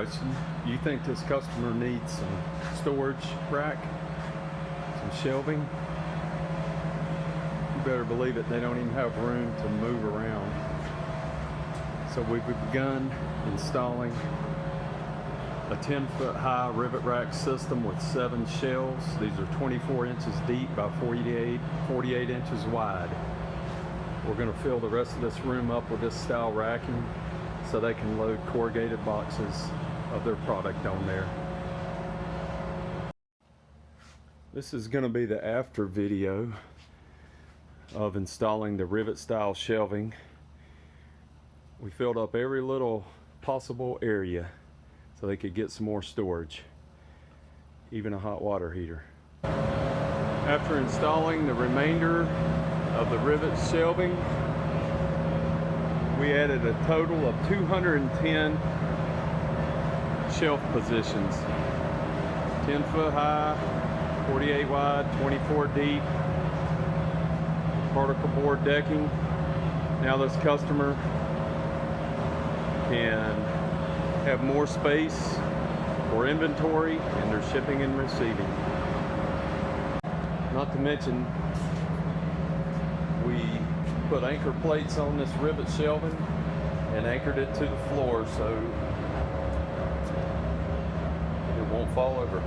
question. You think this customer needs some storage rack, some shelving? You better believe it, they don't even have room to move around. So we've begun installing a 10-foot high rivet rack system with 7 shelves. These are 24 inches deep by 48 inches wide. We're going to fill the rest of this room up with this style racking so they can load corrugated boxes of their product on there. This is going to be the after video of installing the rivet style shelving. We filled up every little possible area so they could get some more storage, even a hot water heater. After installing the remainder of the rivet shelving, we added a total of 210 shelf positions. 10 foot high, 48 wide, 24 deep, particle board decking. Now this customer can have more space for inventory and their shipping and receiving. Not to mention, we put anchor plates on this rivet shelving and anchored it to the floor so it won't fall over.